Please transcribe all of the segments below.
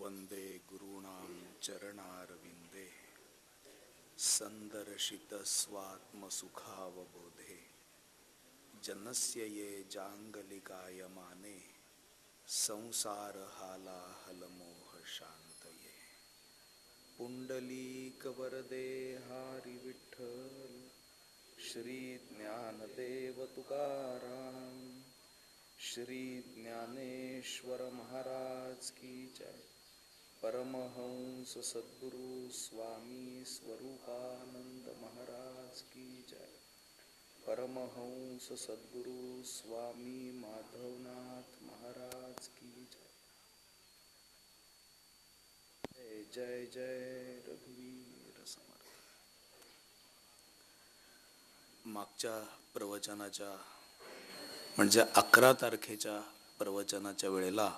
वंदे गुरूणां चरणारविंदे संदर्शितस्वात्मसुखावबोधे जनस्य ये जांगलिकायमाने संसारहालाहलमोह शांतये। पुंडलीकवरदे हरी विठ्ठल श्री ज्ञानदेव तुकाराम श्री ज्ञानेश्वर महाराज की जय। परमहंस सद्गुरु स्वामी स्वरूपानंद महाराज की जय। परमहंस सद्गुरु स्वामी माधवनाथ महाराज की जय। जय जय जय रघुवीर समर्थ। मागच्या प्रवचनाच्या म्हणजे 11 तारखेच्या प्रवचनाच्या वेळेला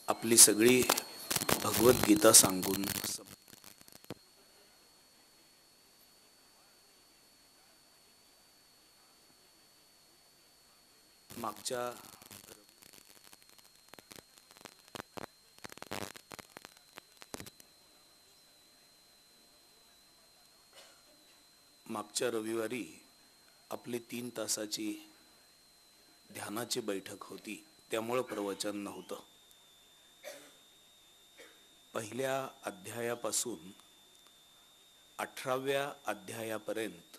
आपली सगळी भगवद्गीता सांगून मागच्या रविवारी आपली 3 तासाची ध्यानाची बैठक होती, त्यामुळे प्रवचन नव्हतं. पहिल्या अध्यायापासून 18व्या अध्यायापर्यंत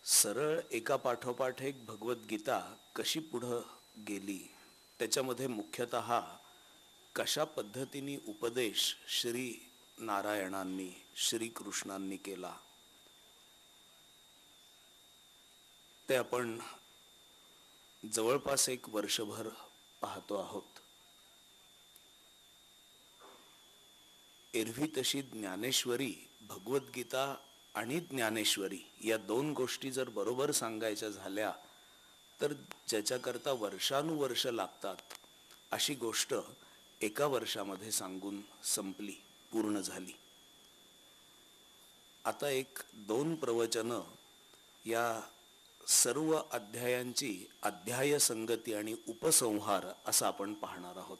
सरळ एका पाठोपाठ एक भगवद्गीता कशी पुढे गेली, त्याच्यामध्ये मुख्यतः कशा पद्धतीने उपदेश श्री नारायणांनी श्री कृष्णांनी केला ते आपण जवळपास 1 वर्षभर पाहतो आहोत. एरवी तशी ज्ञानेश्वरी, भगवद्गीता आणि ज्ञानेश्वरी या 2 गोष्टी जर बरोबर सांगायच्या झाल्या तर ज्याच्याकरता वर्षानुवर्ष लागतात अशी गोष्ट 1 वर्षामध्ये सांगून संपली, पूर्ण झाली. आता 1-2 प्रवचनं या सर्व अध्यायांची अध्याय संगती आणि उपसंहार असं आपण पाहणार आहोत.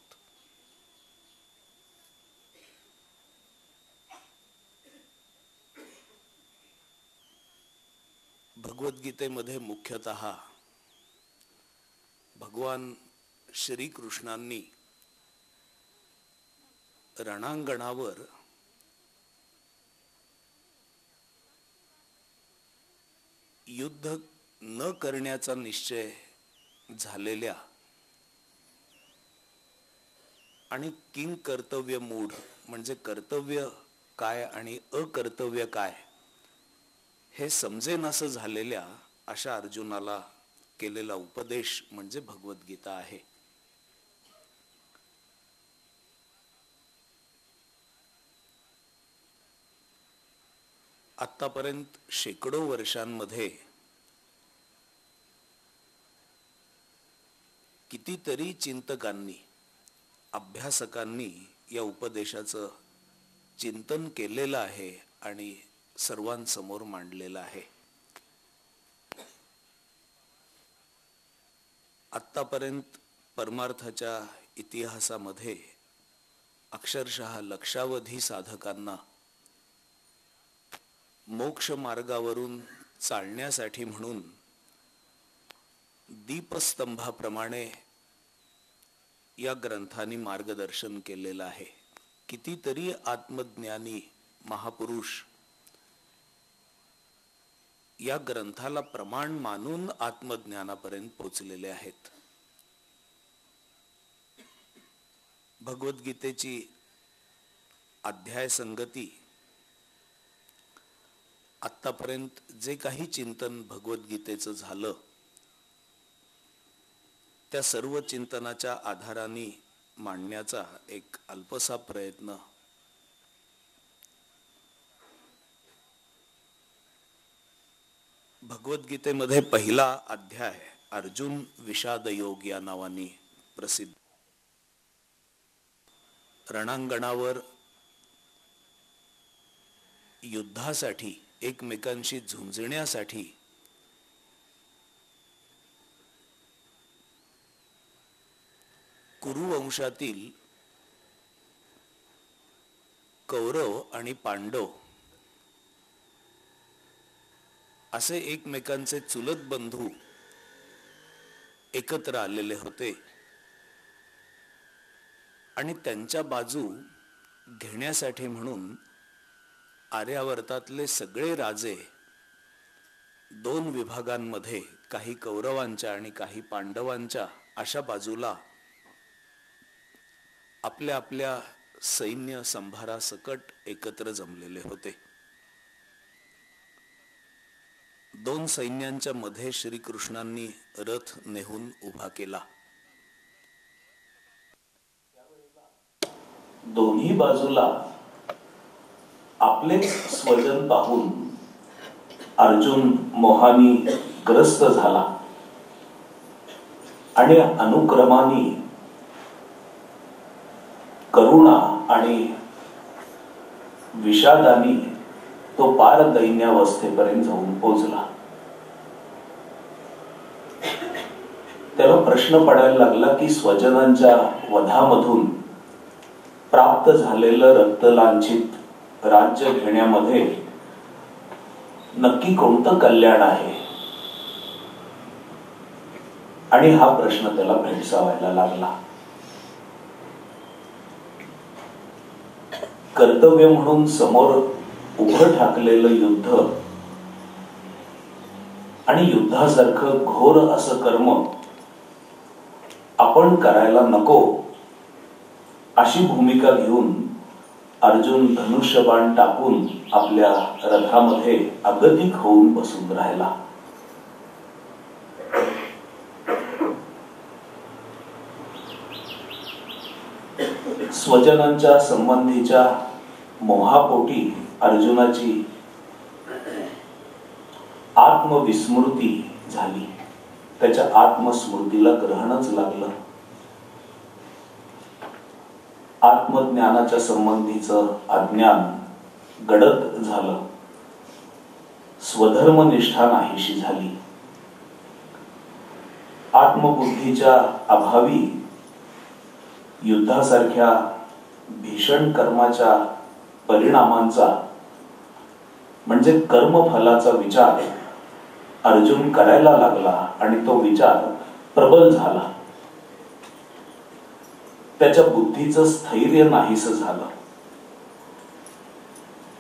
भगवद्गीतेमध्ये मुख्यतः भगवान श्री कृष्णांनी रणांगणावर युद्ध न करण्याचा निश्चय झालेल्या आणि किंग कर्तव्य मूढ म्हणजे कर्तव्य काय आणि अकर्तव्य काय हे समजेनासं झालेल्या अशा अर्जुनाला केलेला उपदेश म्हणजे भगवद्गीता आहे. आतापर्यंत शेकडो वर्षांमध्ये कितीतरी चिंतकांनी, अभ्यासकांनी या उपदेशाचं चिंतन केलेलं आहे आणि सर्वांसमोर मांडलेलं आहे. आतापर्यंत परमार्थाच्या इतिहासामध्ये अक्षरशः लक्षावधी साधकांना मोक्ष मार्गावरून चालण्यासाठी म्हणून दीपस्तंभाप्रमाणे या ग्रंथांनी मार्गदर्शन केलेलं आहे. कितीतरी आत्मज्ञानी महापुरुष या ग्रंथाला प्रमाण मानून आत्मज्ञानापर्यंत पोचलेले आहेत. भगवद्गीतेची अध्याय संगती आतापर्यंत जे काही चिंतन भगवद्गीतेचं झालं त्या सर्व चिंतनाच्या आधाराने मांडण्याचा एक अल्पसा प्रयत्न भगवद्गीतेमध्ये पहिला अध्याय अर्जुन विषाद योग या नावाने प्रसिद्ध. रणांगणावर युद्धासाठी एकमेकांशी झुंजण्यासाठी कुरुवंशातील कौरव आणि पांडव असे एकमेकांचे चुलत बंधू एकत्र आलेले होते आणि त्यांच्या बाजू घेण्यासाठी म्हणून आर्यावर्तातले सगळे राजे दोन विभागांमध्ये, काही कौरवांच्या आणि काही पांडवांच्या अशा बाजूला आपल्या आपल्या सैन्य संभारासकट एकत्र जमलेले होते. दोन सैन्यांच्या मध्ये श्रीकृष्णांनी रथ नेहून उभा केला. दोन्ही बाजूला आपलेच स्वजन पाहून अर्जुन मोहानी ग्रस्त झाला आणि अनुक्रमाने करुणा आणि विषादानी तो पार दैन्यावस्थेपर्यंत जाऊन पोहोचला. त्याला प्रश्न पडायला लागला की स्वजनांच्या वधामधून प्राप्त झालेलं रक्तलांछित राज्य घेण्यामध्ये नक्की कोणतं कल्याण आहे, आणि हा प्रश्न त्याला भेडसावायला लागला. कर्तव्य म्हणून समोर उभं ठाकलेलं युद्ध आणि युद्धासारखं घोर असं कर्म आपण करायला नको अशी भूमिका घेऊन अर्जुन धनुष्यबाण टाकून आपल्या रथामध्ये अगतिक होऊन बसून राहिला. स्वजनांच्या संबंधीच्या मोहापोटी अर्जुनाची आत्मविस्मृती झाली. त्याच्या आत्मस्मृतीला ग्रहणच लागलं. आत्मज्ञानाच्या संबंधीचं अज्ञान गडद झालं. स्वधर्मनिष्ठा नाहीशी झाली. आत्मबुद्धीच्या अभावी युद्धासारख्या भीषण कर्माच्या परिणामांचा म्हणजे कर्मफलाचा विचार अर्जुन करायला लागला आणि तो विचार प्रबल झाला. त्याच्या बुद्धीचं स्थैर्य नाहीसं झालं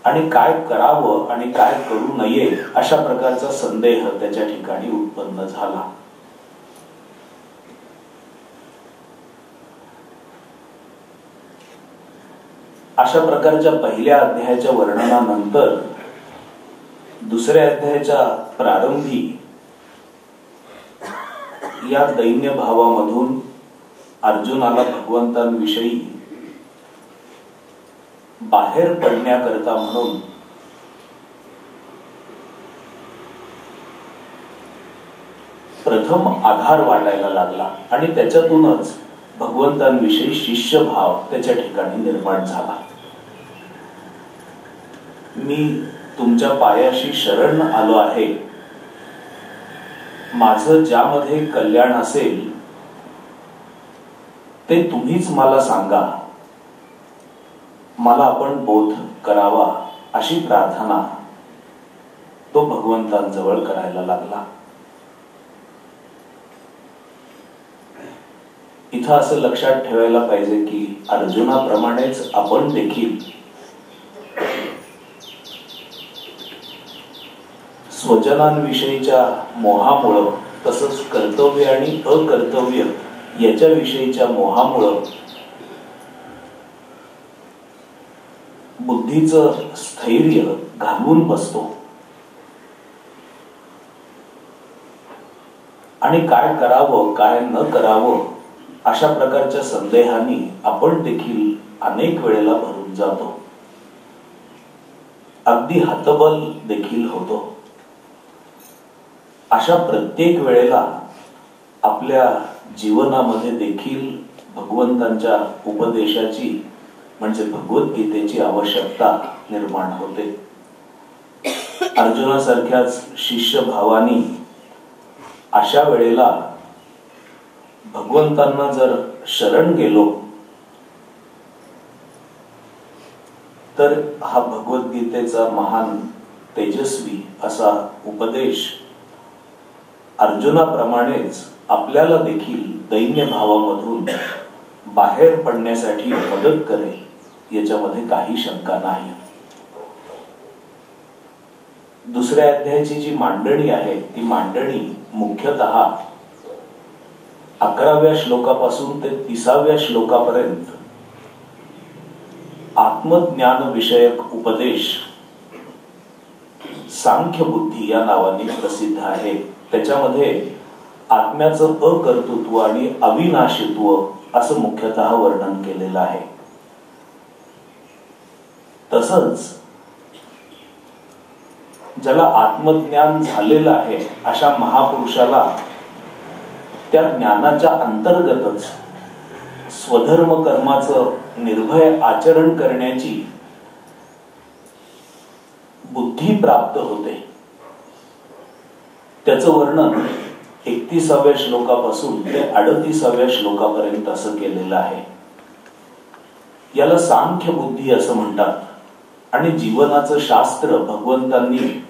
आणि काय करावं आणि काय करू नये अशा प्रकारचा संदेह त्याच्या ठिकाणी उत्पन्न झाला. अशा प्रकारच्या पहिल्या अध्यायाच्या वर्णनानंतर दुसऱ्या अध्यायाच्या प्रारंभी या दैन्य भावामधून अर्जुनाला भगवंतांविषयी बाहेर पडण्याकरता म्हणून प्रथम आधार वाटायला लागला आणि त्याच्यातूनच भगवंतांविषयी शिष्यभाव त्याच्या ठिकाणी निर्माण झाला. मी तुमच्या पायाशी शरण आलो आहे. माझं ज्यामध्ये कल्याण असेल ते तुम्हीच मला सांगा. मला आपण बोध करावा अशी प्रार्थना तो भगवंतांजवळ करायला लागला. इथं असं लक्षात ठेवायला पाहिजे की अर्जुनाप्रमाणेच आपण देखील स्वजनांविषयीच्या मोहामुळं तसंच कर्तव्य आणि अकर्तव्य याच्याविषयीच्या मोहामुळं बुद्धीचं स्थैर्य घालवून बसतो आणि काय करावं काय न करावं अशा प्रकारच्या संदेहाने आपण देखील अनेक वेळेला भरून जातो. अगदी हतबल देखील होतो. अशा प्रत्येक वेळेला आपल्या जीवनामध्ये देखील भगवंतांच्या उपदेशाची म्हणजे भगवद्गीतेची आवश्यकता निर्माण होते. अर्जुनासारख्याच शिष्य भावानी अशा वेळेला भगवंतांना जर शरण गेलो तर हा भगवद्गीतेचा महान तेजस्वी असा उपदेश अर्जुनाप्रमाणेच आपल्याला देखील दैन्य भावामधून बाहेर पडण्यासाठी मदत करेल याच्यामध्ये काही शंका नाही. दुसऱ्या अध्यायाची जी मांडणी आहे ती मांडणी मुख्यतः 11व्या श्लोकापासून ते 30व्या श्लोकापर्यंत आत्मज्ञान विषयक उपदेश सांख्य बुद्धी या नावाने प्रसिद्ध आहे. त्याच्यामध्ये आत्म्याचं अकर्तृत्व आणि अविनाशित्व असं मुख्यतः वर्णन केलेलं आहे. तसंच ज्याला आत्मज्ञान झालेलं आहे अशा महापुरुषाला त्या ज्ञानाच्या अंतर्गतच स्वधर्म कर्माचं निर्भय आचरण करण्याची बुद्धी प्राप्त होते. त्याचं वर्णन 31व्या श्लोकापासून ते 38व्या श्लोकापर्यंत असं केलेलं आहे. याला सांख्य बुद्धी असं म्हणतात आणि जीवनाचं शास्त्र भगवंतांनी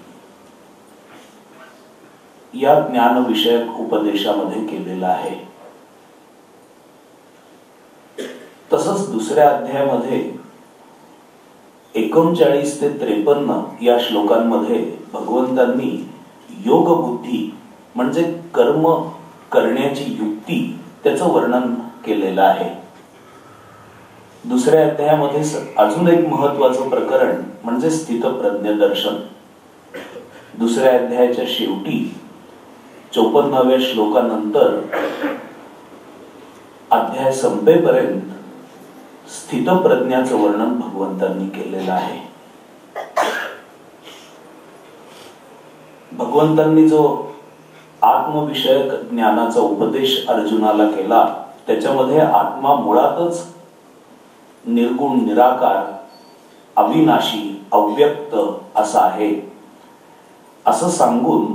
या ज्ञान विषयक उपदेशामध्ये केलेलं आहे. तसंच दुसऱ्या अध्यायामध्ये 39 ते 53 या श्लोकांमध्ये भगवंतांनी योग बुद्धी म्हणजे कर्म करण्याची युक्ती त्याचं वर्णन केलेलं आहे. दुसऱ्या अध्यायामध्ये अजून एक महत्वाचं प्रकरण म्हणजे स्थितप्रज्ञ दर्शन. दुसऱ्या अध्यायाच्या शेवटी 54व्या श्लोकानंतर अध्याय संपेपर्यंत स्थितप्रज्ञाचं वर्णन भगवंतांनी केलेलं आहे. भगवंतांनी जो आत्मविषयक ज्ञानाचा उपदेश अर्जुनाला केला त्याच्यामध्ये आत्मा मुळातच निर्गुण निराकार अविनाशी अव्यक्त असा आहे असं सांगून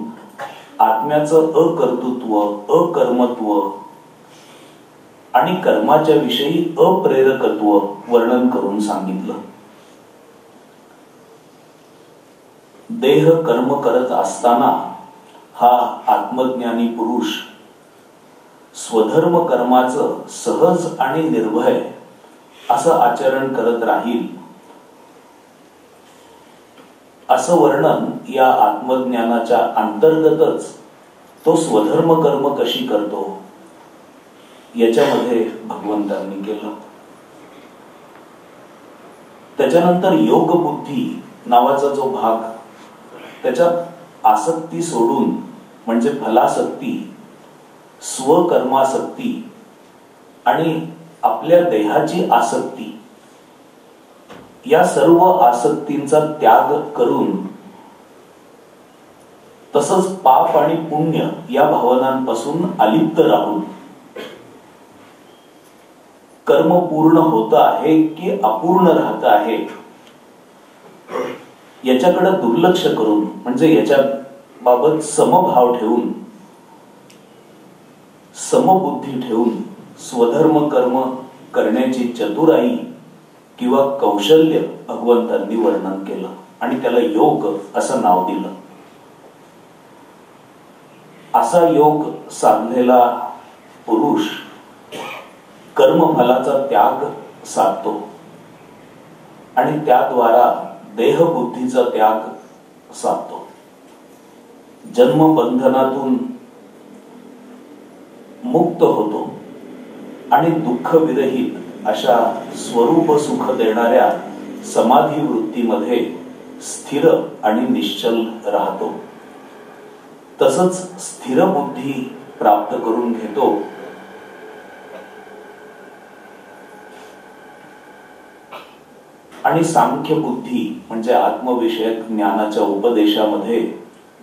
आत्म्याचं अकर्तृत्व अकर्मत्व आणि कर्माच्या विषयी अप्रेरकत्व वर्णन करून सांगितलं. देह कर्म करत असताना हा आत्मज्ञानी पुरुष स्वधर्म कर्माचं सहज आणि निर्भय असं आचरण करत राहील असं वर्णन या आत्मज्ञानाच्या अंतर्गतच तो स्वधर्म कर्म कशी करतो याच्यामध्ये भगवंतांनी केलं. त्याच्यानंतर योग बुद्धी नावाचा जो भाग त्याच्यात आसक्ती सोडून म्हणजे फलासक्ती स्वकर्मासक्ती आणि आपल्या देहाची आसक्ती या सर्व आसक्तींचा त्याग करून तसंच पाप आणि पुण्य या भावनांपासून अलिप्त राहून कर्म पूर्ण होत आहे की अपूर्ण राहत आहे याच्याकडे दुर्लक्ष करून म्हणजे याच्या बाबत समभाव ठेवून समबुद्धी ठेवून स्वधर्म कर्म करण्याची चतुराई किंवा कौशल्य भगवंतांनी वर्णन केलं आणि त्याला योग असं नाव दिलं. असा योग साधलेला पुरुष कर्मफलाचा त्याग साधतो आणि त्याद्वारा देहबुद्धीचा त्याग साधतो. जन्मबंधनातून मुक्त होतो आणि दुःख विरहित अशा स्वरूप सुख देणाऱ्या समाधी वृत्तीमध्ये स्थिर आणि निश्चल राहतो. तसंच स्थिर बुद्धी प्राप्त करून घेतो आणि सांख्य बुद्धी म्हणजे आत्मविषयक ज्ञानाच्या उपदेशामध्ये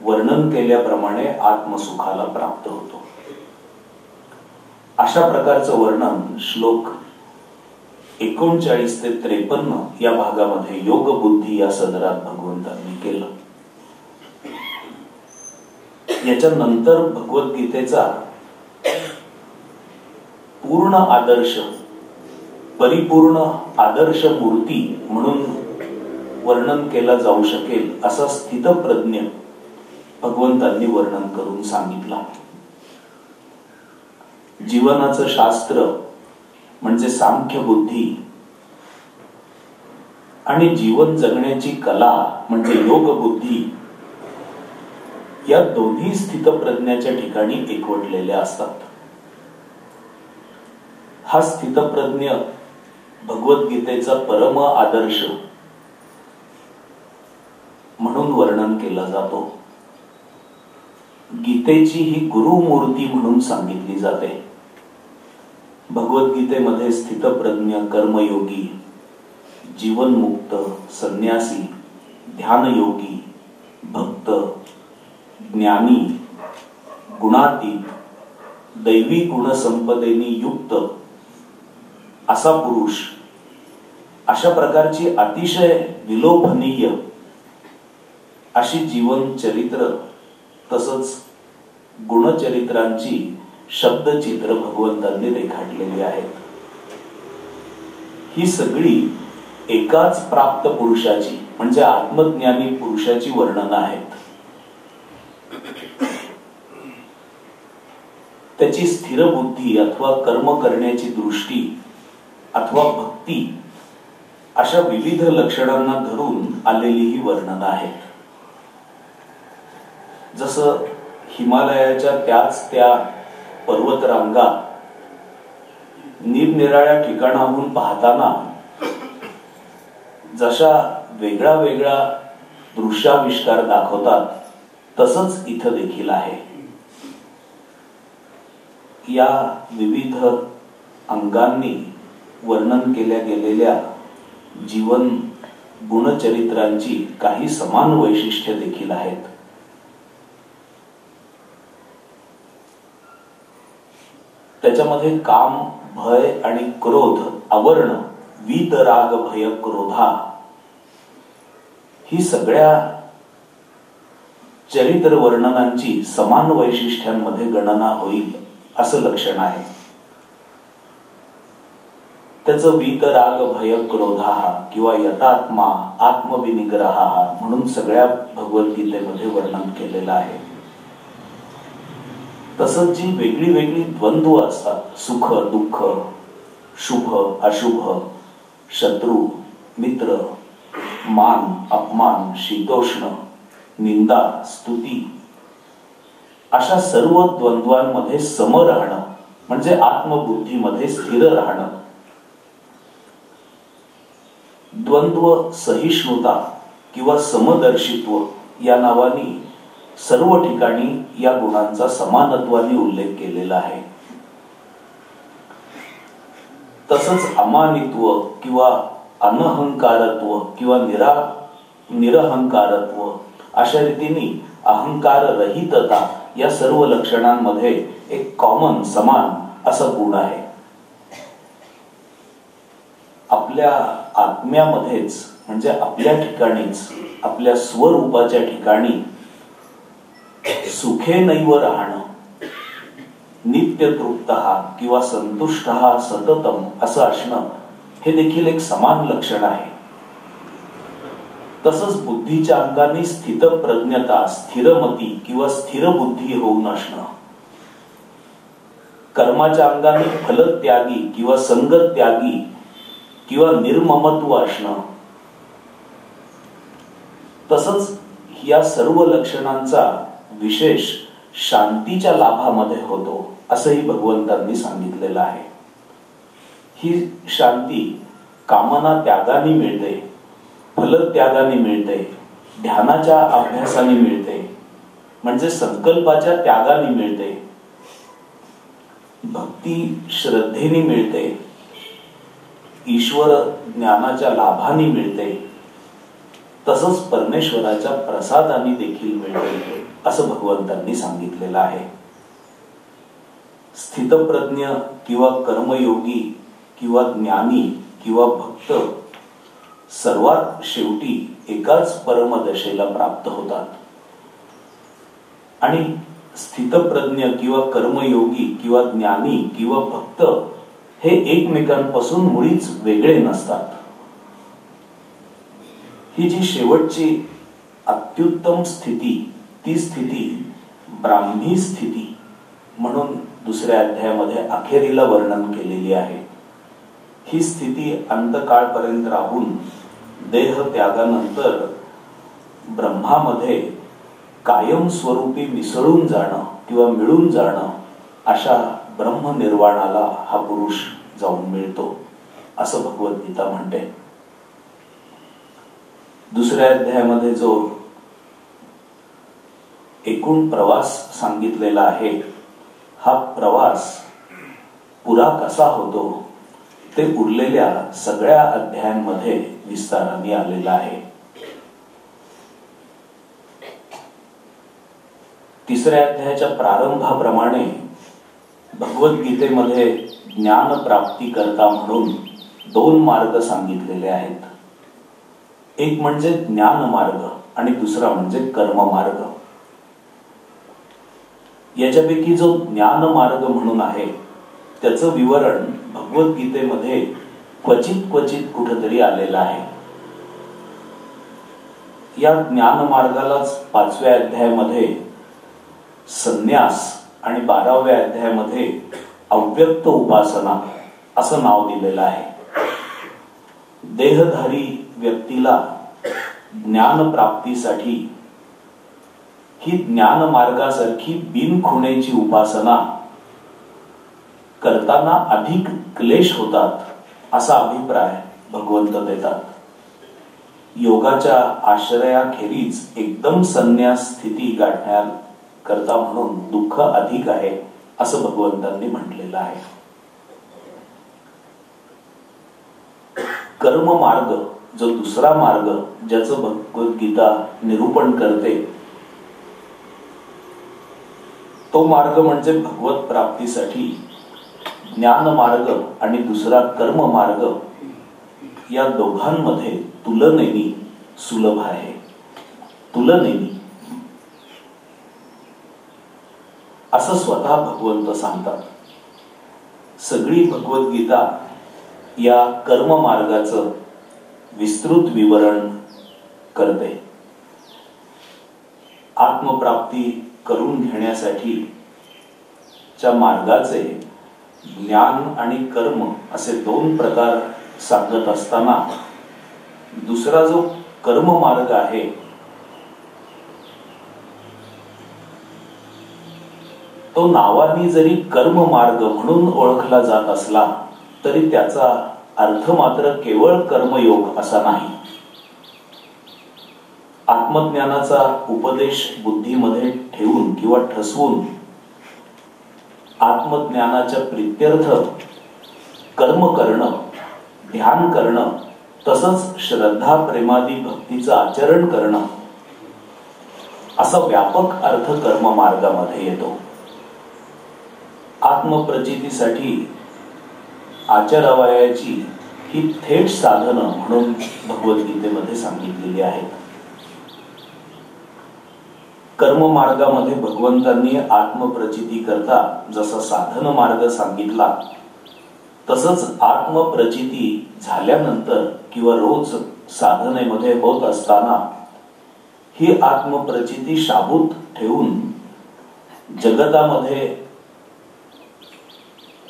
वर्णन केल्याप्रमाणे आत्मसुखाला प्राप्त होतो. अशा प्रकारचं वर्णन श्लोक 39 ते 53 या भागामध्ये योग बुद्धी या सदरात भगवंतांनी केलं. याच्यानंतर भगवद्गीतेचा पूर्ण आदर्श, परिपूर्ण आदर्श मूर्ती म्हणून वर्णन केला जाऊ शकेल असा स्थितप्रज्ञ भगवंतांनी वर्णन करून सांगितला. जीवनाचं शास्त्र म्हणजे सांख्य बुद्धी आणि जीवन जगण्याची कला म्हणजे योग बुद्धी, या दोन्ही स्थितप्रज्ञाच्या ठिकाणी एकवटलेल्या असतात. हा स्थितप्रज्ञ भगवद्गीतेचा परम आदर्श म्हणून वर्णन केला जातो. गीतेची ही गुरुमूर्ती म्हणून सांगितली जाते. भगवद्गीतेमध्ये स्थितप्रज्ञ, कर्मयोगी, जीवनमुक्त, संन्यासी, ध्यानयोगी, भक्त, ज्ञानी, गुणातीत, दैवी गुणसंपदेने युक्त असा पुरुष, अशा प्रकारची अतिशय विलोभनीय अशी जीवन चरित्र तसंच गुणचरित्रांची शब्दचित्र भगवंतांनी रेखाटलेली आहेत. ही सगळी एकाच प्राप्त पुरुषाची म्हणजे आत्मज्ञानी पुरुषाची वर्णन आहेत. त्याची स्थिर बुद्धी अथवा कर्म करण्याची दृष्टी अथवा भक्ती अशा विविध लक्षणांना धरून आलेली ही वर्णन आहेत. जसं हिमालयाच्या त्या पर्वतरांगा निरनिराळ्या ठिकाणाहून पाहताना जशा वेगळा वेगळा दृश्याविष्कार दाखवतात, तसंच इथं देखील आहे. या विविध अंगांनी वर्णन केल्या गेलेल्या जीवन गुणचरित्रांची काही समान वैशिष्ट्ये देखील आहेत. त्याच्यामध्ये काम, भय आणि क्रोध आवरण, वीत, राग, भय, क्रोधा ही सगळ्या चरित्र वर्णनांची समान वैशिष्ट्यांमध्ये गणना होईल असं लक्षण आहे. त्याचं वीत, राग, भय, क्रोधा किंवा यतात्मा, आत्मविनिग्रह म्हणून सगळ्या भगवद्गीतेमध्ये वर्णन केलेलं आहे. तसंच जी वेगळी वेगळी द्वंद्व असतात, सुख, दुःख, शुभ, अशुभ, शत्रू, मित्र, मान, अपमान, शीतोष्ण, निंदा, स्तुती, अशा सर्व द्वंद्वांमध्ये सम राहणं म्हणजे आत्मबुद्धीमध्ये स्थिर राहणं. द्वंद्व सहिष्णुता किंवा समदर्शित्व या नावाने सर्व ठिकाणी या गुणांचा समानत्वाने उल्लेख केलेला आहे. तसंच अमानित्व किंवा अनहंकारत्व किंवा निरहंकारत्व अशा रीतीने अहंकार रहितता या सर्व लक्षणांमध्ये एक कॉमन समान असा गुण आहे. आपल्या आत्म्यामध्येच म्हणजे आपल्या ठिकाणीच, आपल्या स्वरूपाच्या ठिकाणी सुखे नैव राहणं, नित्य तृप्त किंवा संतुष्ट सततम असं असणं हे देखील एक समान लक्षण आहे. तसंच बुद्धीच्या अंगाने स्थितप्रज्ञता, स्थिरमती किंवा स्थिर बुद्धी होऊन असणं, कर्माच्या अंगाने फलत्यागी किंवा संगत्यागी किंवा निर्ममत्व असणं, तसंच या सर्व लक्षणांचा विशेष शांतीच्या लाभामध्ये होतो असंही भगवंतांनी सांगितलेलं आहे. ही शांती कामना त्यागाने मिळते, फलत्यागाने मिळते, ध्यानाच्या अभ्यासाने मिळते म्हणजे संकल्पाच्या त्यागाने मिळते, भक्ती श्रद्धेने मिळते, ईश्वर ज्ञानाच्या लाभाने मिळते, तसंच परमेश्वराच्या प्रसादाने देखील मिळते असं भगवंतांनी सांगितलेलं आहे. स्थितप्रज्ञ किंवा कर्मयोगी किंवा ज्ञानी किंवा भक्त सर्वात शेवटी एकाच परमदशेला प्राप्त होतात. आणि स्थितप्रज्ञ किंवा कर्मयोगी किंवा ज्ञानी किंवा भक्त हे एकमेकांपासून मुळीच वेगळे नसतात. ही जी शेवटची अत्युत्तम स्थिती, ती स्थिती ब्राह्मी स्थिती म्हणून दुसऱ्या अध्यायामध्ये अखेरीला वर्णन केलेली आहे. ही स्थिती अंतकाळपर्यंत राहून देह त्यागानंतर ब्रह्मामध्ये कायमस्वरूपी मिसळून जाणं किंवा मिळून जाणं, अशा ब्रह्मनिर्वाणाला हा पुरुष जाऊन मिळतो, असं भगवद्गीता म्हणते. दुसऱ्या अध्यायामध्ये जो एकूण प्रवास सांगितलेला आहे, हा प्रवास पुरा कसा होतो ते उरलेल्या सगळ्या अध्यायांमध्ये विस्ताराने आलेला आहे. तिसऱ्या अध्यायाच्या प्रारंभाप्रमाणे भगवद्गीतेमध्ये ज्ञान प्राप्ती करता म्हणून 2 मार्ग सांगितलेले आहेत. एक म्हणजे ज्ञान मार्ग आणि दुसरा म्हणजे कर्म मार्ग. याच्यापैकी जो ज्ञान मार्ग म्हणून आहे त्याचं विवरण भगवद्गीतेमध्ये क्वचित कुठेतरी आलेलं आहे. या ज्ञान मार्गालाच 5व्या अध्यायामध्ये संन्यास आणि 12व्या अध्यायामध्ये अव्यक्त उपासना असं नाव दिलेलं आहे. देहधारी व्यक्तीला ज्ञान प्राप्तीसाठी ही ज्ञान मार्गासारखी बिनखुणेची उपासना करताना अधिक क्लेश होतात, असा अभिप्राय भगवंत देतात. योगाच्या आश्रयाखेरीज एकदम संन्यास स्थिती गाठण्याकरता म्हणून दुःख अधिक आहे, असं भगवंतांनी म्हटलेलं आहे. कर्म मार्ग, जो दुसरा मार्ग ज्याचं भगवद्गीता निरूपण करते, तो मार्ग म्हणजे भगवत प्राप्तीसाठी ज्ञान मार्ग आणि दुसरा कर्म मार्ग या दोघांमध्ये तुलनेने सुलभ आहे. तुलनेने असं स्वतः भगवंत सांगतात. सगळी भगवद्गीता या कर्म मार्गाचं विस्तृत विवरण करते. आत्मप्राप्ती करून घेण्यासाठी च्या मार्गाचे ज्ञान आणि कर्म असे 2 प्रकार सांगत असताना दुसरा जो कर्म मार्ग आहे तो नावानी जरी कर्म मार्ग म्हणून ओळखला जात असला तरी त्याचा अर्थ मात्र केवळ कर्मयोग असा नाही. आत्मज्ञानाचा उपदेश बुद्धीमध्ये ठेवून किंवा ठसवून आत्मज्ञानाच्या प्रित्यर्थ कर्म करणं, ध्यान करणं, तसंच श्रद्धा प्रेमादी भक्तीचं आचरण करणं, असा व्यापक अर्थ कर्म मार्गामध्ये येतो. आत्मप्रचितीसाठी आचरावयाची ही थेट साधनं म्हणून भगवद्गीतेमध्ये सांगितलेली आहेत. कर्म मार्गामध्ये भगवंतांनी आत्मप्रचिती करता जसा साधन मार्ग सांगितला, तसंच आत्मप्रचिती झाल्यानंतर किंवा रोज साधनेमध्ये होत असताना ही आत्मप्रचिती शाबूत ठेवून जगतामध्ये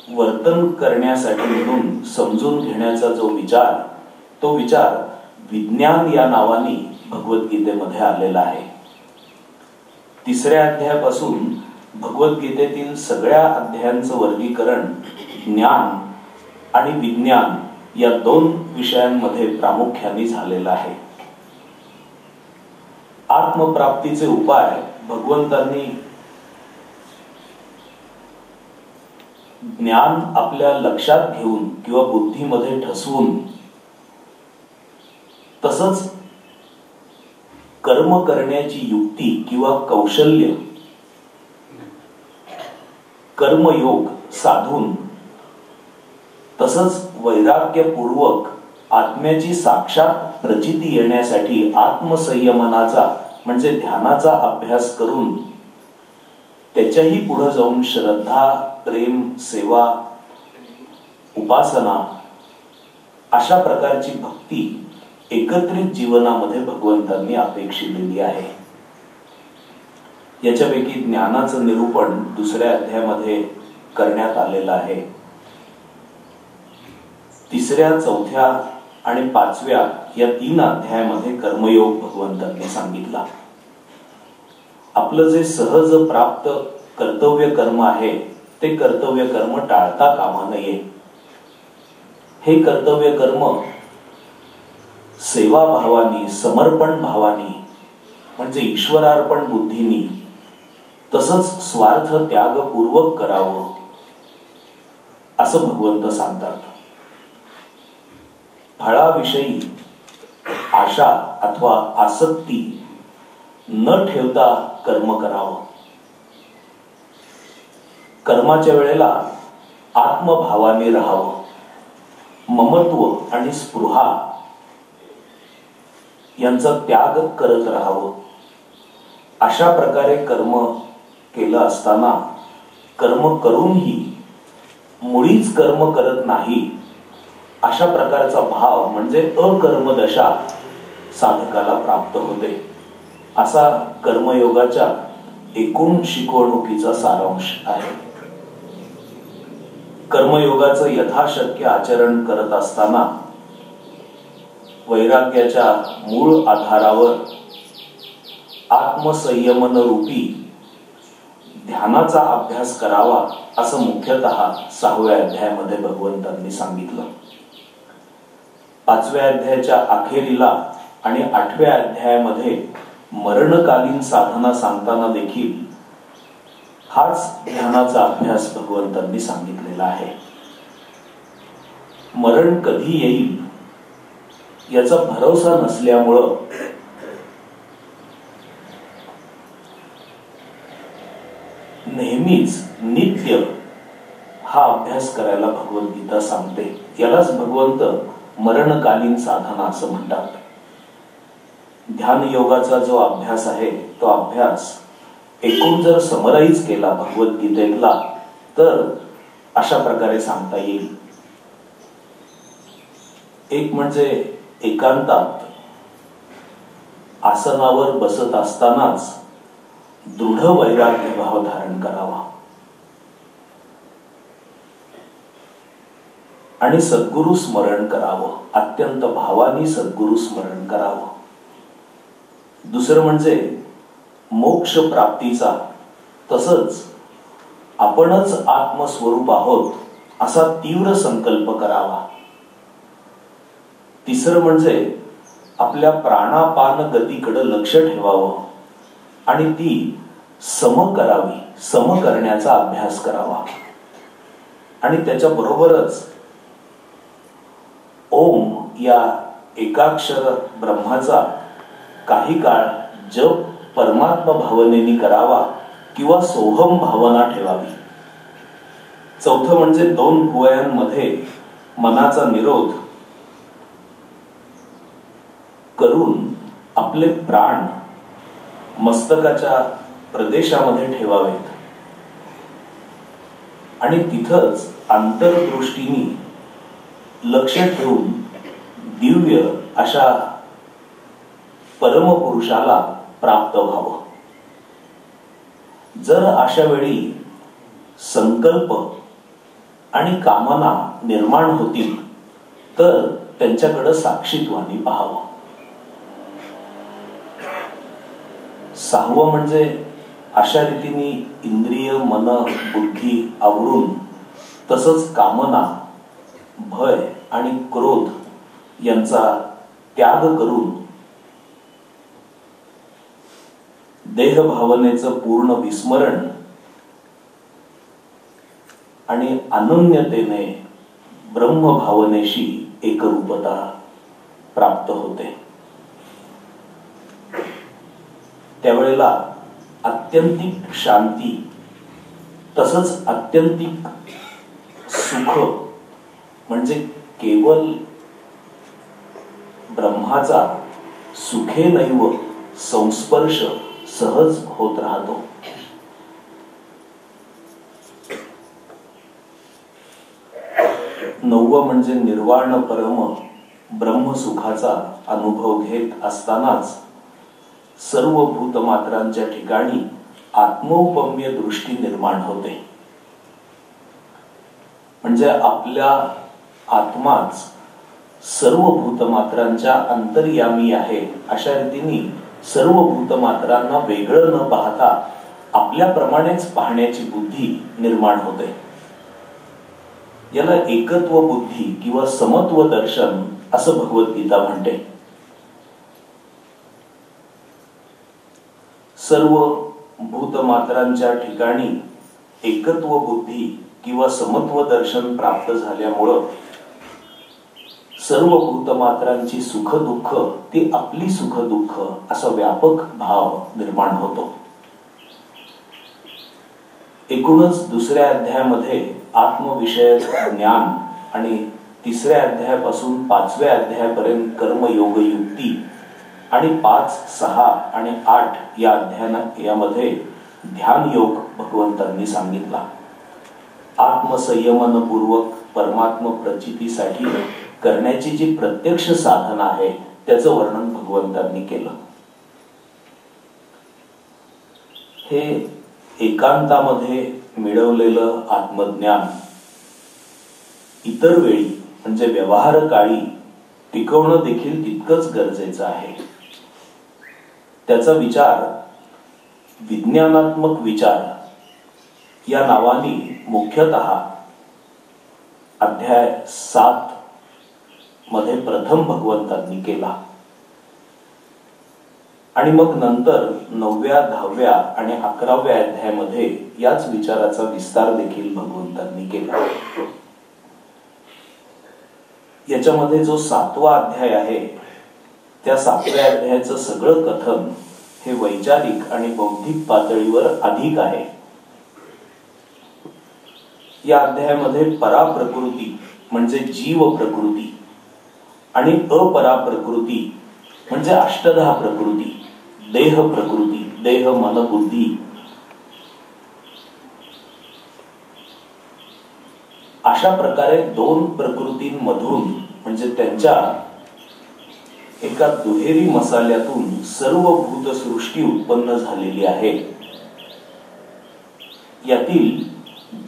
वर्तन करण्यासाठी म्हणून समजून घेण्याचा जो विचार, तो विचार विज्ञान या नावाने भगवद्गीतेमध्ये आलेला आहे. तिसऱ्या अध्यायापासून भगवद्गीतेतील सगळ्या अध्यायांचं वर्गीकरण ज्ञान आणि विज्ञान या 2 विषयांमध्ये प्रामुख्याने झालेलं आहे. आत्मप्राप्तीचे उपाय भगवंतांनी ज्ञान आपल्या लक्षात घेऊन किंवा बुद्धीमध्ये ठसवून, तसंच कर्म करण्याची युक्ती किंवा कौशल्य, कर्मयोग साधून, तसंच वैराग्यपूर्वक आत्म्याची साक्षात प्रचिती येण्यासाठी आत्मसंयमनाचा म्हणजे ध्यानाचा अभ्यास करून त्याच्याही पुढे जाऊन श्रद्धा, प्रेम, सेवा उपासना अशा प्रकारची भक्ती एकत्रित जीवनामध्ये भगवंतांनी अपेक्षिलेली आहे. याच्यापैकी ज्ञानाचं निरूपण दुसऱ्या अध्यायामध्ये करण्यात आलेलं आहे. तिसऱ्या, चौथ्या आणि पाचव्या या 3 अध्यायामध्ये कर्मयोग भगवंतांनी सांगितला. आपलं जे सहज प्राप्त कर्तव्य कर्म आहे ते कर्तव्य कर्म टाळता कामा नये. हे कर्तव्य कर्म सेवाभावानी, समर्पण भावानी, म्हणजे ईश्वरार्पण बुद्धीनी, तसंच स्वार्थ त्यागपूर्वक करावं असं भगवंत सांगतात. फळाविषयी आशा अथवा आसक्ती न ठेवता कर्म करावं. कर्माच्या वेळेला आत्मभावाने राहावं. ममत्व आणि स्पृहा यांचा त्याग करत राहावं. अशा प्रकारे कर्म केलं असताना कर्म करूनही मुळीच कर्म करत नाही अशा प्रकारचा भाव म्हणजे अकर्मदशा साधकाला प्राप्त होते. असा कर्मयोगाच्या एकूण शिकवणुकीचा सारांश आहे. कर्मयोगाचं यथाशक्य आचरण करत असताना वैराग्याच्या मूळ आधारावर आत्मसंयमन रूपी ध्यानाचा अभ्यास करावा असं मुख्यतः 6व्या अध्यायामध्ये भगवंतांनी सांगितलं. 5व्या अध्यायाच्या अखेरीला आणि 8व्या अध्यायामध्ये मरणकालीन साधना सांगताना देखील हाच ध्यानाचा अभ्यास भगवंतांनी सांगितलेला आहे. मरण कधी येईल याचा भरोसा नसल्यामुळं नेहमीच नित्य हा अभ्यास करायला भगवद्गीता सांगते. यालाच भगवंत मरणकालीन साधना असं म्हणतात. ध्यान योगाचा जो अभ्यास आहे तो अभ्यास एकूण जर समराईज केला भगवद्गीतेतला तर अशा प्रकारे सांगता येईल. एक म्हणजे एकांतात आसनावर बसत असतानाच दृढ वैराग्य भाव धारण करावा आणि सद्गुरु स्मरण करावं. अत्यंत भावानी सद्गुरु स्मरण करावं. दुसरं म्हणजे मोक्ष प्राप्तीचा तसंच आपणच आत्मस्वरूप आहोत असा तीव्र संकल्प करावा. तिसरं म्हणजे आपल्या प्राणापान गतीकडे लक्ष ठेवावं आणि ती सम करावी. सम करण्याचा अभ्यास करावा आणि त्याच्या बरोबरच ओम या एकाक्षर ब्रह्माचा काही काळ जप परमात्मा भावनेने करावा किंवा सोहम भावना ठेवावी. चौथं म्हणजे 2 भुवयांमध्ये मनाचा निरोध करून आपले प्राण मस्तकाच्या प्रदेशामध्ये ठेवावेत आणि तिथंच अंतर्दृष्टीने लक्ष ठेवून दिव्य अशा परमपुरुषाला प्राप्त व्हावं. जर अशा वेळी संकल्प आणि कामना निर्माण होतील तर त्यांच्याकडे साक्षीत्वाने पाहावं. 6वं म्हणजे अशा रीतीने इंद्रिय, मन, बुद्धी आवरून तसंच कामना, भय आणि क्रोध यांचा त्याग करून देह भावनेचं पूर्ण विस्मरण आणि अनन्यतेने ब्रह्म भावनेशी एकरूपता प्राप्त होते. त्यावेळेला आत्यंतिक शांती तसंच आत्यंतिक सुख म्हणजे केवळ ब्रह्माचा सुखेनैव संस्पर्श सहज होत राहतो. 9 म्हणजे निर्वाण परम ब्रह्मसुखाचा अनुभव घेत असतानाच सर्व भूतमात्रांच्या ठिकाणी आत्मौपम्य दृष्टी निर्माण होते. म्हणजे आपल्या आत्माच सर्व भूतमात्रांच्या अंतर्यामी आहे अशा रीतीने सर्व भूतमात्रांना वेगळं न पाहता आपल्याप्रमाणेच पाहण्याची बुद्धी निर्माण होते. याला एकत्व बुद्धी किंवा समत्व दर्शन असं भगवद्गीता म्हणते. सर्व भूतमात्रांच्या ठिकाणी एकत्व बुद्धी किंवा समत्व दर्शन प्राप्त झाल्यामुळं सर्व भूतमात्रांची सुख दुःख ती आपली सुख दुःख असा व्यापक भाव निर्माण होतो. एकूणच दुसऱ्या अध्यायामध्ये आत्मविषयक ज्ञान आणि तिसऱ्या अध्यायापासून 5व्या अध्यायापर्यंत कर्मयोग युक्ती आणि 5, 6 आणि 8 या अध्यायामध्ये ध्यान योग भगवंतांनी सांगितला. आत्मसंयमन पूर्वक परमात्म प्रचितीसाठी करण्याची जी प्रत्यक्ष साधना आहे त्याचं वर्णन भगवंतांनी केलं. हे एकांतामध्ये मिळवलेलं आत्मज्ञान इतर वेळी म्हणजे व्यवहार काळी टिकवणं देखील तितकंच गरजेचं आहे. त्याचा विचार विज्ञानात्मक विचार या नावाने मुख्यतः अध्याय 7 मध्ये प्रथम भगवंतांनी केला आणि मग नंतर 9व्या, 10व्या आणि 11व्या अध्यायामध्ये याच विचाराचा विस्तार देखील भगवंतांनी केला. याच्यामध्ये जो 7वा अध्याय आहे त्या 7व्या अध्यायाचं सगळं कथन हे वैचारिक आणि बौद्धिक पातळीवर अधिक आहे. या अध्यायामध्ये पराप्रकृती म्हणजे जीव प्रकृती आणि अपरा प्रकृती म्हणजे अष्टधा प्रकृती, देह प्रकृती, देह मन बुद्धी अशा प्रकारे 2 प्रकृतींमधून म्हणजे त्यांच्या एका दुहेरी मसाल्यातून सर्व भूतसृष्टी उत्पन्न झालेली आहे. यातील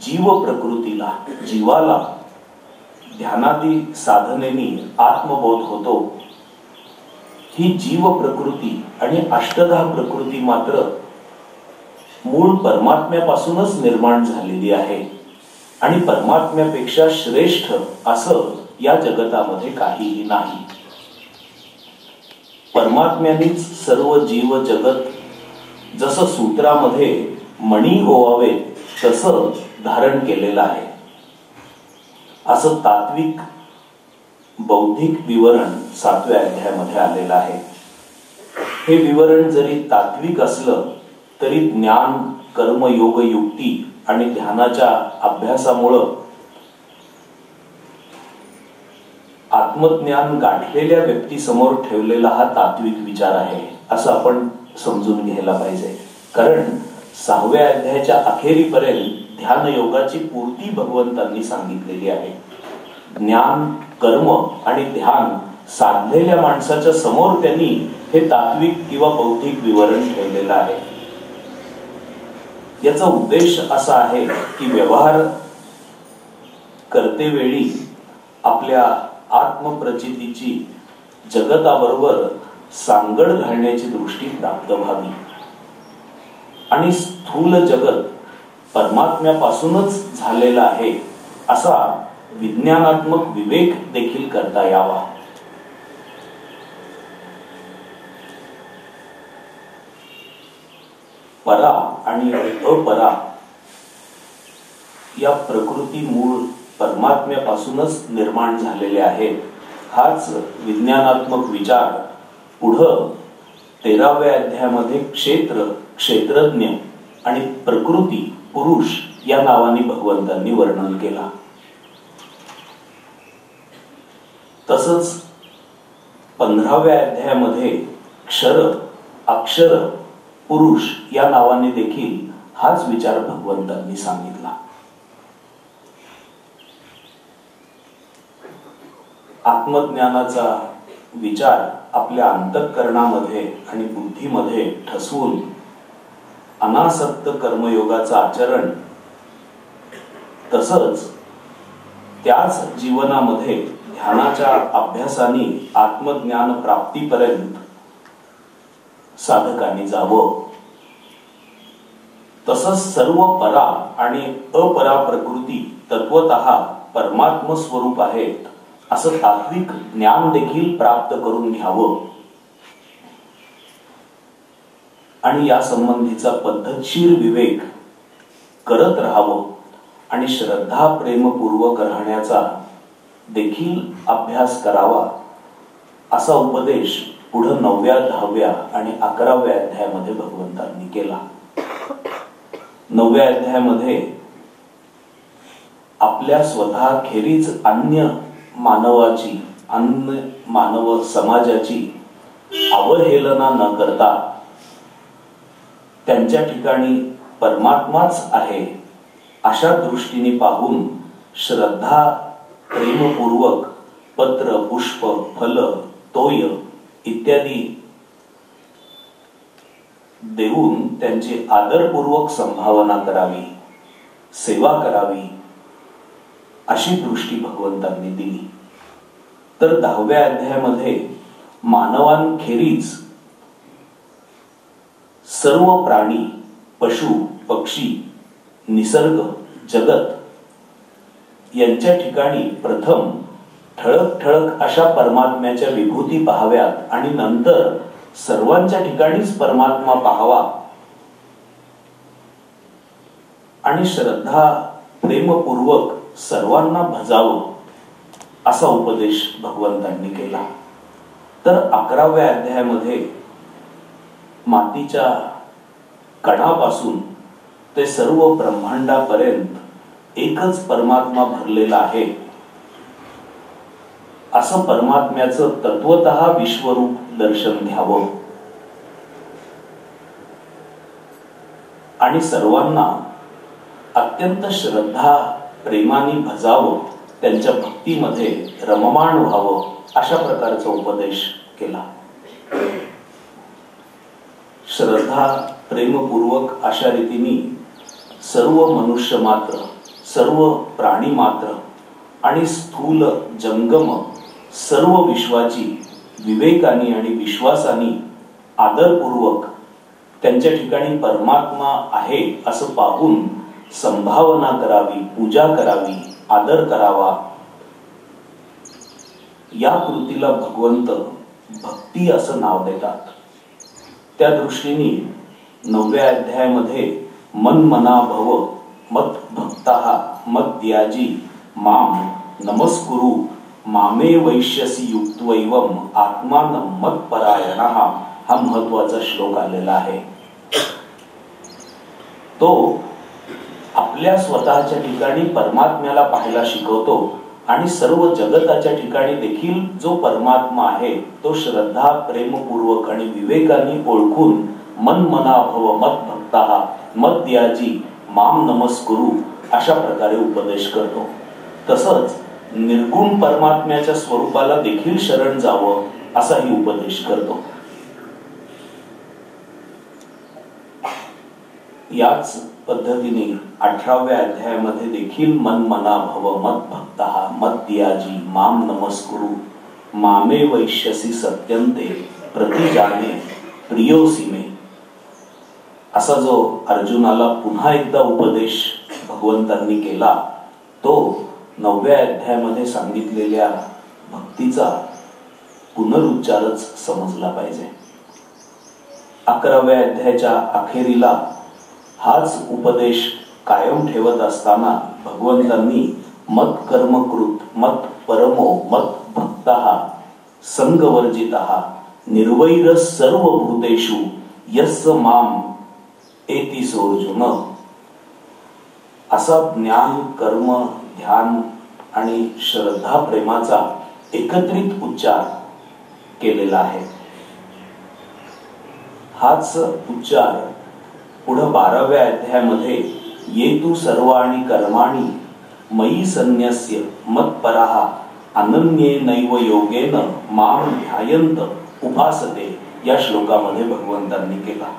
जीव प्रकृतीला, जीवाला ध्यानादी साधनेने आत्मबोध होतो. ही जीव प्रकृती आणि अष्टधा प्रकृती मात्र मूळ परमात्म्यापासूनच निर्माण झालेली आहे आणि परमात्म्यापेक्षा श्रेष्ठ असं या जगतामध्ये काहीही नाही. परमात्म्यानेच सर्व जीव जगत जसं सूत्रामध्ये मणी ओवावे तसं धारण केलेलं आहे असं तात्विक बौद्धिक विवरण 7व्या अध्यायामध्ये आलेलं आहे. हे विवरण जरी तात्विक असलं तरी ज्ञान, कर्म, योग, युक्ती आणि ध्यानाच्या अभ्यासामुळं आत्मज्ञान गाठलेल्या व्यक्तीसमोर ठेवलेला हा तात्विक विचार आहे असं आपण समजून घ्यायला पाहिजे. कारण 6व्या अध्यायाच्या अखेरीपर्यंत ध्यान योगाची पूर्ती भगवंतांनी सांगितलेली आहे. ज्ञान, कर्म आणि ध्यान साधलेल्या माणसाच्या समोर त्यांनी हे तात्विक किंवा बौद्धिक विवरण ठेवलेलं आहे. याचा उद्देश असा आहे की व्यवहार करतेवेळी आपल्या आत्मप्रचितीची जगताबरोबर सांगड घालण्याची दृष्टी प्राप्त व्हावी आणि स्थूल जगत परमात्म्यापासूनच झालेला आहे असा विज्ञानात्मक विवेक देखील करता यावा. परा आणि अपरा या प्रकृती मूळ परमात्म्यापासूनच निर्माण झालेले आहेत. हाच विज्ञानात्मक विचार पुढं 13व्या अध्यायामध्ये क्षेत्र, क्षेत्रज्ञ आणि प्रकृती, पुरुष या नावाने भगवंतांनी वर्णन केला. तसंच 15व्या अध्यायामध्ये क्षर, अक्षर, पुरुष या नावाने देखील हाच विचार भगवंतांनी सांगितला. आत्मज्ञानाचा विचार आपल्या अंतःकरणामध्ये आणि बुद्धीमध्ये ठसवून अनासक्त कर्मयोगाचं आचरण, तसंच त्याच जीवनामध्ये ध्यानाच्या अभ्यासाने आत्मज्ञान प्राप्तीपर्यंत साधकांनी जावं. तसंच सर्व परा आणि अपरा प्रकृती तत्वतः परमात्म स्वरूप आहेत असं तात्विक ज्ञान देखील प्राप्त करून घ्यावं आणि या संबंधीचा पद्धतशीर विवेक करत राहावं आणि श्रद्धा प्रेमपूर्वक राहण्याचा देखील अभ्यास करावा असा उपदेश पुढे 9व्या, 10व्या आणि 11व्या अध्यायामध्ये भगवंतांनी केला. 9व्या अध्यायामध्ये आपल्या स्वतः खेरीज अन्य मानव समाजाची अवहेलना न करता त्यांच्या ठिकाणी परमात्माच आहे अशा दृष्टीने पाहून श्रद्धा प्रेमपूर्वक पत्र, पुष्प, फल, तोय इत्यादी देऊन त्यांची आदरपूर्वक संभावना करावी, सेवा करावी अशी दृष्टी भगवंतांनी दिली. तर 10व्या अध्यायामध्ये मानवांखेरीज सर्व प्राणी, पशु, पक्षी, निसर्ग, जगत यांच्या ठिकाणी प्रथम ठळक ठळक अशा परमात्म्याच्या विभूती पाहाव्यात आणि नंतर सर्वांच्या ठिकाणीच परमात्मा पाहावा आणि श्रद्धा प्रेमपूर्वक सर्वांना भजावं असा उपदेश भगवंतांनी केला. तर 11व्या अध्यायामध्ये मातीच्या कणापासून ते सर्व ब्रह्मांडापर्यंत एकच परमात्मा भरलेला आहे असं परमात्म्याचं तत्वतः विश्वरूप दर्शन घ्यावं आणि सर्वांना अत्यंत श्रद्धा प्रेमाने भजावं, त्यांच्या भक्तीमध्ये रममाण व्हावं अशा प्रकारचा उपदेश केला. श्रद्धा प्रेमपूर्वक अशा रीतीने सर्व मनुष्य मात्र, सर्व प्राणी मात्र आणि स्थूल जंगम सर्व विश्वाची विवेकाने आणि विश्वासाने आदरपूर्वक त्यांच्या ठिकाणी परमात्मा आहे असं पाहून संभावना करावी, पूजा करावी, आदर करावा. या कृतीला भगवंत भक्ती असं नाव देतात. त्या दृष्टीने 9व्या अध्यायामध्ये मन मना भव मत भक्ताः मद्याजी माम नमस्कुरु मामे वैश्यसी युक्त्वैवम आत्मानं मत्परायणः हा महत्वाचा श्लोक आलेला आहे. तो आपल्या स्वतःच्या ठिकाणी परमात्म्याला पाहायला शिकवतो आणि सर्व जगताच्या ठिकाणी देखील जो परमात्मा आहे तो श्रद्धा प्रेमपूर्वक आणि विवेकाने ओळखून मन मना भव मत भक्ताः मद्याजी माम नमस्कुरु अशा प्रकारे उपदेश करतो. तसंच निर्गुण परमात्म्याच्या स्वरूपाला देखील शरण जावं असाही उपदेश करतो. याच पद्धतीने 18व्या अध्यायामध्ये देखील मन मना भव मत भक्ताः मद्याजी माम नमस्कुरु मामे वैश्यसी सत्यन्ते प्रतिजाने प्रियोसी मे असा जो अर्जुनाला पुन्हा एकदा उपदेश भगवंतांनी केला तो 9व्या अध्यायामध्ये सांगितलेल्या भक्तीचा पुनरुच्चारच समजला पाहिजे. 11व्या अध्यायाच्या अखेरीला हाच उपदेश कायम ठेवत असताना भगवंतांनी मत कर्मकृत मत परमो मत भक्तः संगवर्जितः निर्वैर सर्व भूतेषु यस्य माम एति सोर्जुन असा ज्ञान कर्म ध्यान आणि श्रद्धा प्रेमाचा एकत्रित उच्चार केलेला आहे. हाच उच्चार पुढे 12व्या अध्यायामध्ये ये तू सर्वाणि कर्माणि मयि संन्यस्य मत्परः अनन्ये नैव योगेन माम ध्यायंत उपासते या श्लोकामध्ये भगवंतांनी केला.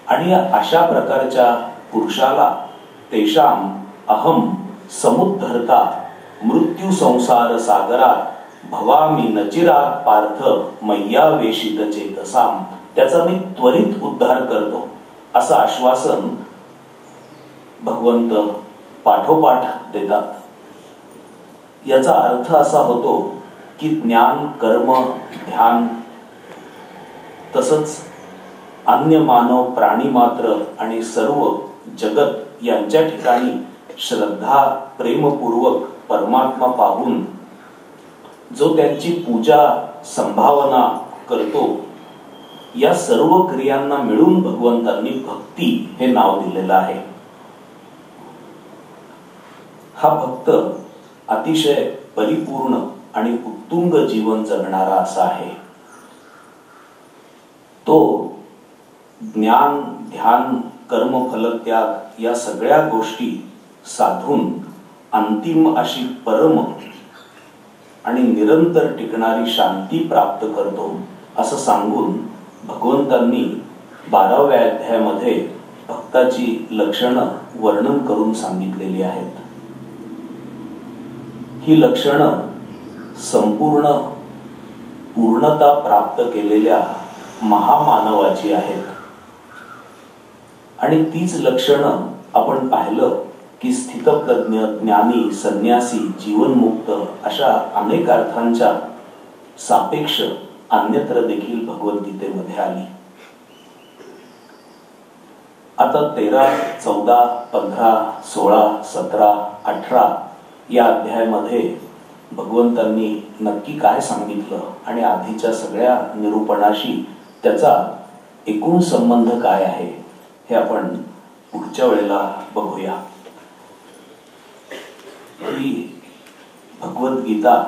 आणि अशा प्रकारच्या पुरुषाला तेषाम अहम समुद्धरता मृत्यू संसार सागरात भवामी नचिरात पार्थ मय्यावेशित चेतसाम, त्याचा मी त्वरित उद्धार करतो असं आश्वासन भगवंत पाठोपाठ देतात. याचा अर्थ असा होतो की ज्ञान, कर्म, ध्यान तसंच अन्य मानव, प्राणी मात्र आणि सर्व जगत यांच्या ठिकाणी श्रद्धा, प्रेमपूर्वक परमात्मा पाहून जो त्यांची पूजा, संभावना करतो, या सर्व क्रियांना मिळून भगवंतांनी भक्ती हे नाव दिलेलं आहे. हा भक्त अतिशय परिपूर्ण आणि उत्तुंग जीवन जगणारा असा आहे. तो ज्ञान, ध्यान, कर्म, फलत्याग या सगळ्या गोष्टी साधून अंतिम अशी परम आणि निरंतर टिकणारी शांती प्राप्त करतो असं सांगून भगवंतांनी 12व्या अध्यायामध्ये भक्ताची लक्षणं वर्णन करून सांगितलेली आहेत. ही लक्षणं संपूर्ण पूर्णता प्राप्त केलेल्या महामानवाची आहेत. आणि तीच लक्षणं आपण पाहिलं की स्थितप्रज्ञ, ज्ञानी, संन्यासी, जीवनमुक्त अशा अनेक अर्थांच्या सापेक्ष अन्यत्र देखील भगवद्गीतेमध्ये आली. आता 13, 14, 15, 16, 17, 18 या अध्यायामध्ये भगवंतांनी नक्की काय सांगितलं आणि आधीच्या सगळ्या निरूपणाशी त्याचा एकूण संबंध काय आहे हे आपण पुढच्या वेळेला बघूया. ही भगवद्गीता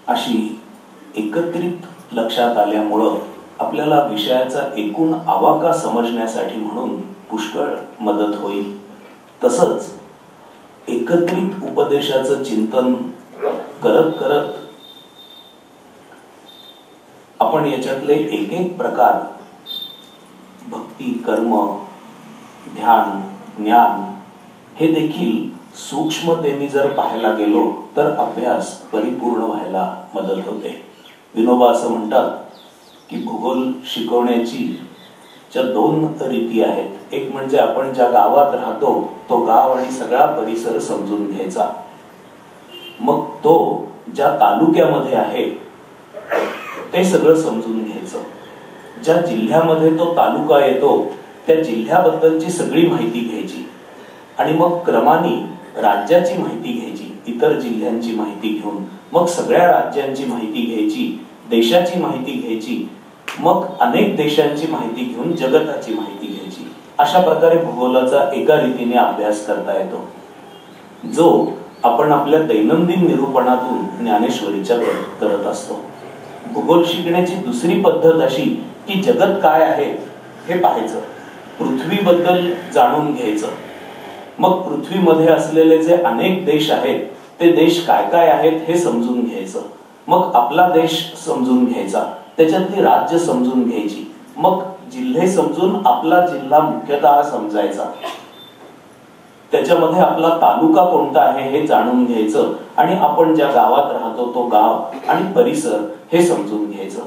अशी एकत्रित लक्षात आल्यामुळं आपल्याला विषयाचा एकूण आवाका समजण्यासाठी म्हणून पुष्कळ मदत होईल. तसंच एकत्रित उपदेशाचं चिंतन करत करत आपण याच्यातले एक एक प्रकार भक्ती, कर्म, ध्यान, ज्ञान हे देखील सूक्ष्मतेने जर पाहायला गेलो तर अभ्यास परिपूर्ण व्हायला मदत होते. विनोबा असं म्हणतात की भूगोल शिकवण्याची च्या 2 रीती आहेत. एक म्हणजे आपण ज्या गावात राहतो तो गाव आणि सगळा परिसर समजून घ्यायचा. मग तो ज्या तालुक्यामध्ये आहे ते सगळं समजून घ्यायचं. ज्या जिल्ह्यामध्ये तो तालुका येतो त्या जिल्ह्याबद्दलची सगळी माहिती घ्यायची आणि मग क्रमाने राज्याची माहिती घ्यायची, इतर जिल्ह्यांची माहिती घेऊन मग सगळ्या राज्यांची माहिती घ्यायची, देशाची माहिती घ्यायची, मग अनेक देशांची माहिती घेऊन जगताची माहिती घ्यायची. अशा प्रकारे भूगोलाचा एका रीतीने अभ्यास करता येतो, जो आपण आपल्या दैनंदिन निरूपणातून ज्ञानेश्वरीच्या करत असतो. भूगोल शिकण्याची दुसरी पद्धत अशी की जगत काय आहे हे पाहायचं, पृथ्वीबद्दल जाणून घ्यायचं. मग पृथ्वीमध्ये असलेले जे अनेक देश आहेत ते देश काय काय आहेत हे समजून घ्यायचं. मग आपला देश समजून घ्यायचा, त्याच्यातली राज्य समजून घ्यायची, मग जिल्हे समजून आपला जिल्हा मुख्यतः समजायचा, त्याच्यामध्ये आपला तालुका कोणता आहे हे जाणून घ्यायचं आणि आपण ज्या गावात राहतो तो गाव आणि परिसर हे समजून घ्यायचं.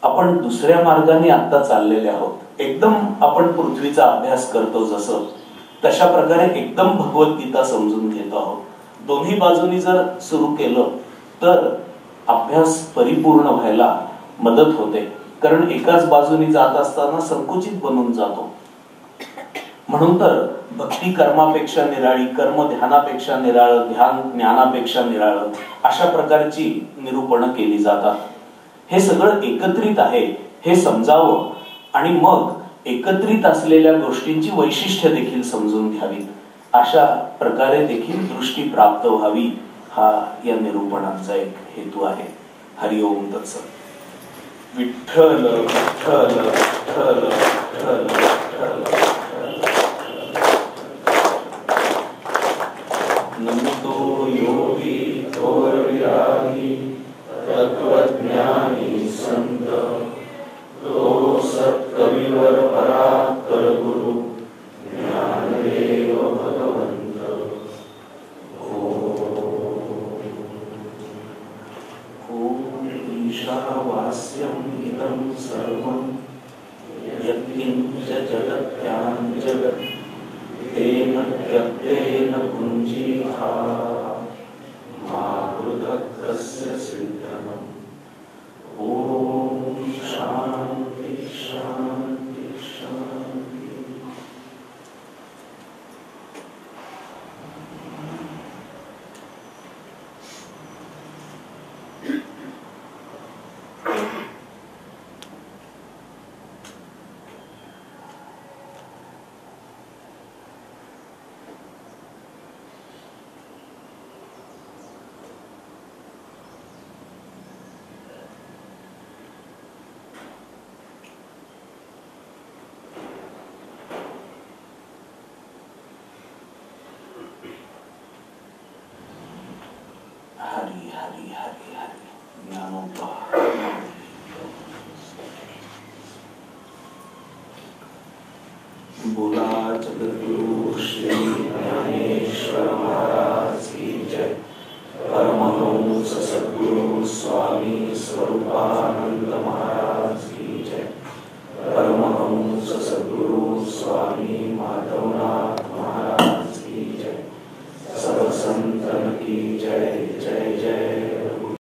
आपण दुसऱ्या मार्गाने आता चाललेले आहोत. एकदम आपण पृथ्वीचा अभ्यास करतो जसं, तशा प्रकारे एकदम भगवद्गीता समजून घेतो आहोत. दोन्ही बाजूनी जर सुरू केलं तर अभ्यास परिपूर्ण व्हायला मदत होते. कारण एकाच बाजूनी जात असताना संकुचित बनून जातो. म्हणून तर भक्ती कर्मापेक्षा निराळी, कर्म ध्यानापेक्षा निराळं, ध्यान ज्ञानापेक्षा निराळं अशा प्रकारची निरूपणं केली जातात. हे सगळं एकत्रित आहे हे समजावं आणि मग एकत्रित असलेल्या गोष्टींची वैशिष्ट्य देखील समजून घ्यावीत, अशा प्रकारे देखील दृष्टी प्राप्त व्हावी, हा या निरूपणाचा एक हेतू आहे. हरिओम तत्सत. विठ्ठल विठ्ठल विठ्ठल विठ्ठल विठ्ठल. योगी थोर विरागी तत्वज्ञानी संत तो सत्कविवर परात्पर गुरु ज्ञानदेव भगवंत ओम ईशावास्यम् इदं सर्वं यत्किञ्च जगत्यां जगत् तेन त्यक्तेन पुञ्जीथा मा कृतस्य सिद्धनम् ओम शांति शांति शांति। हरि हरि हरि हरि ज्ञानों